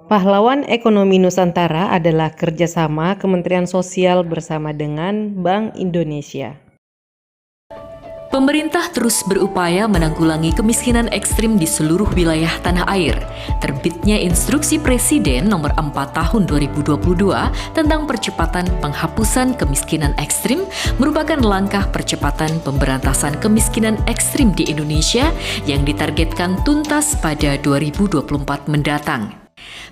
Pahlawan Ekonomi Nusantara adalah kerjasama Kementerian Sosial bersama dengan Bank Indonesia. Pemerintah terus berupaya menanggulangi kemiskinan ekstrim di seluruh wilayah tanah air. Terbitnya Instruksi Presiden Nomor 4 Tahun 2022 tentang percepatan penghapusan kemiskinan ekstrim merupakan langkah percepatan pemberantasan kemiskinan ekstrim di Indonesia yang ditargetkan tuntas pada 2024 mendatang.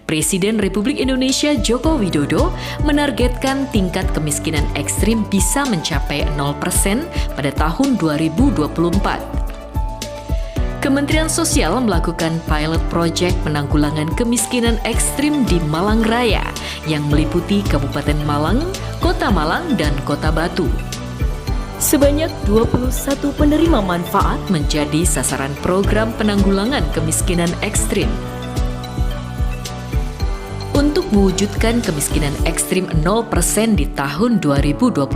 Presiden Republik Indonesia Joko Widodo menargetkan tingkat kemiskinan ekstrim bisa mencapai 0% pada tahun 2024. Kementerian Sosial melakukan pilot project penanggulangan kemiskinan ekstrim di Malang Raya yang meliputi Kabupaten Malang, Kota Malang, dan Kota Batu. Sebanyak 21 penerima manfaat menjadi sasaran program penanggulangan kemiskinan ekstrim. Untuk mewujudkan kemiskinan ekstrim 0% di tahun 2024,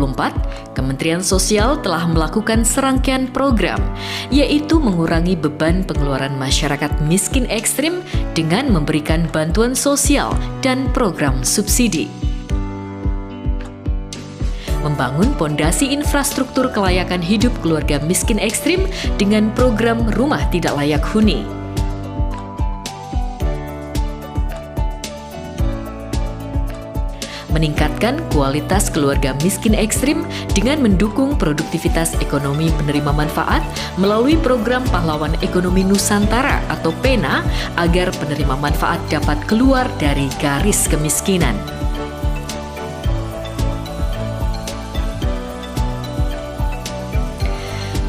Kementerian Sosial telah melakukan serangkaian program, yaitu mengurangi beban pengeluaran masyarakat miskin ekstrim dengan memberikan bantuan sosial dan program subsidi. Membangun pondasi infrastruktur kelayakan hidup keluarga miskin ekstrim dengan program Rumah Tidak Layak Huni. Meningkatkan kualitas keluarga miskin ekstrim dengan mendukung produktivitas ekonomi penerima manfaat melalui program Pahlawan Ekonomi Nusantara atau PENA agar penerima manfaat dapat keluar dari garis kemiskinan.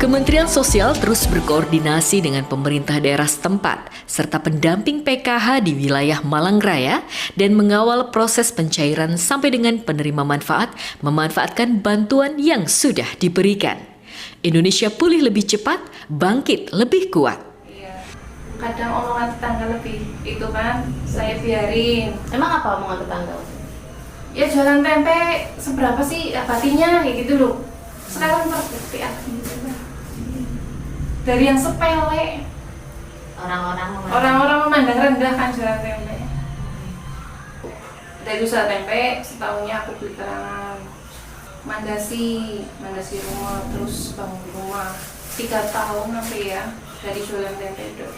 Kementerian Sosial terus berkoordinasi dengan pemerintah daerah setempat serta pendamping PKH di wilayah Malang Raya dan mengawal proses pencairan sampai dengan penerima manfaat memanfaatkan bantuan yang sudah diberikan. Indonesia pulih lebih cepat, bangkit lebih kuat. Iya, kadang omongan tetangga lebih itu kan saya biarin. Emang apa omongan tetangga? Ya jualan tempe seberapa sih dapatinya kayak gitu loh. Sekarang terbukti gitu. Dari yang sepele orang-orang memandang rendah kan jualan tempe. Dari usaha tempe setahunnya aku beli kerangan, mandasi rumah, terus bangun rumah 3 tahun apa ya dari jualan tempe itu.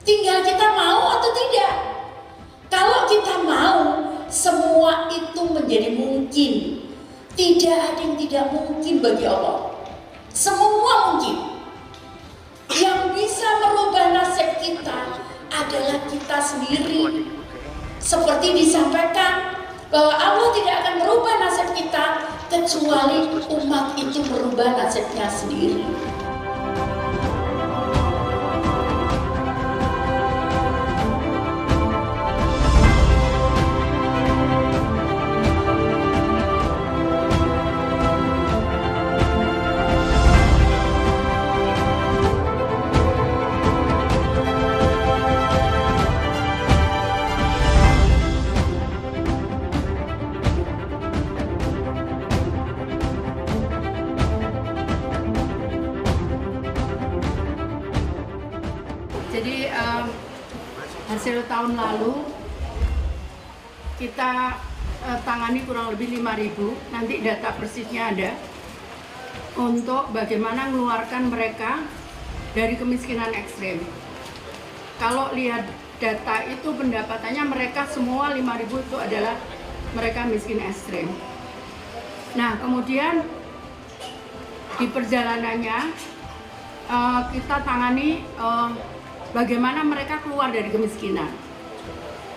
Tinggal kita mau atau tidak. Kalau kita mau, semua itu menjadi mungkin. Tidak ada yang tidak mungkin bagi Allah. Semua mungkin. Yang bisa merubah nasib kita adalah kita sendiri. Seperti disampaikan bahwa Allah tidak akan merubah nasib kita kecuali umat itu merubah nasibnya sendiri. Jadi hasil tahun lalu kita tangani kurang lebih 5.000, nanti data persisnya ada, untuk bagaimana mengeluarkan mereka dari kemiskinan ekstrim. Kalau lihat data itu pendapatannya mereka semua 5.000 itu adalah mereka miskin ekstrim. Nah kemudian di perjalanannya kita tangani bagaimana mereka keluar dari kemiskinan.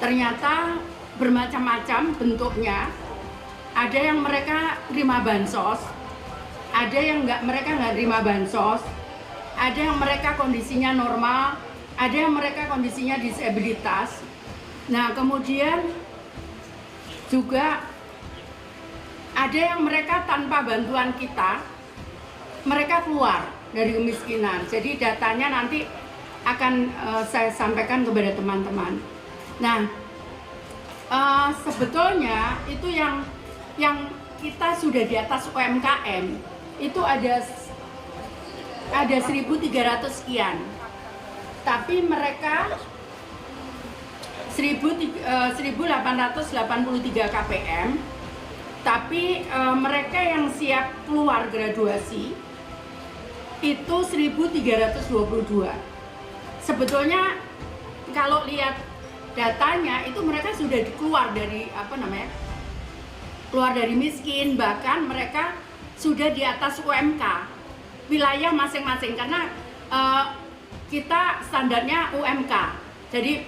Ternyata bermacam-macam bentuknya. Ada yang mereka terima bansos, ada yang mereka nggak terima bansos, ada yang mereka kondisinya normal, ada yang mereka kondisinya disabilitas. Nah, kemudian juga ada yang mereka tanpa bantuan kita, mereka keluar dari kemiskinan. Jadi datanya nanti akan saya sampaikan kepada teman-teman. Nah, sebetulnya itu yang kita sudah di atas UMKM itu ada 1.300 sekian. Tapi mereka 1.883 KPM. Tapi mereka yang siap keluar graduasi itu 1.322. Sebetulnya kalau lihat datanya itu mereka sudah keluar dari keluar dari miskin, bahkan mereka sudah di atas UMK wilayah masing-masing karena kita standarnya UMK. Jadi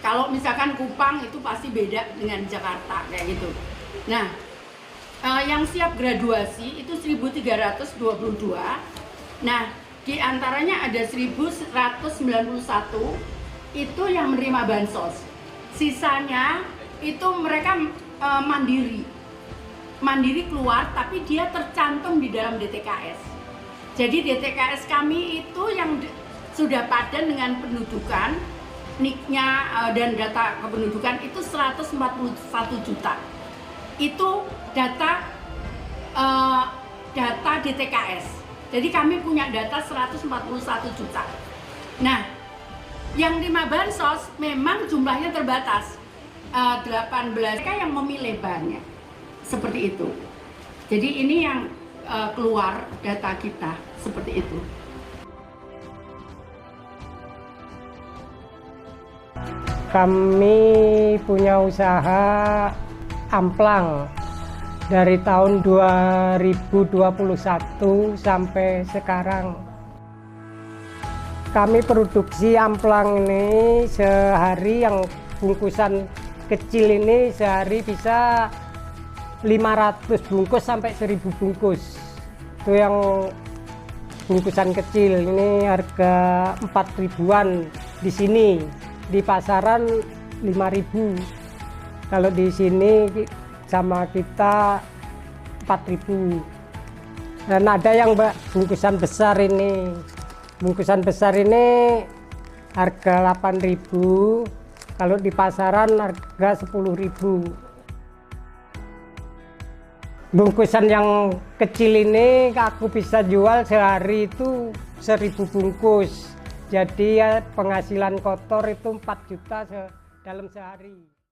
kalau misalkan Kupang itu pasti beda dengan Jakarta kayak gitu. Nah, yang siap graduasi itu 1.322. Nah, di antaranya ada 1.191 itu yang menerima bansos. Sisanya itu mereka mandiri keluar, tapi dia tercantum di dalam DTKS. Jadi DTKS kami itu yang sudah padan dengan pendudukan, NIK-nya dan data kependudukan itu 141 juta. Itu data DTKS. Jadi kami punya data 141 juta. Nah, yang terima bansos memang jumlahnya terbatas, 18 mereka yang memilih bahannya. Seperti itu. Jadi ini yang keluar data kita seperti itu. Kami punya usaha amplang dari tahun 2021 sampai sekarang. Kami produksi amplang ini sehari, yang bungkusan kecil ini sehari bisa 500 bungkus sampai 1000 bungkus. Itu yang bungkusan kecil, ini harga 4.000-an di sini. Di pasaran 5.000. Kalau di sini sama kita 4.000. Dan ada yang bungkusan besar ini. Bungkusan besar ini harga 8.000. Kalau di pasaran harga 10.000. Bungkusan yang kecil ini aku bisa jual sehari itu 1.000 bungkus. Jadi ya penghasilan kotor itu 4 juta dalam sehari.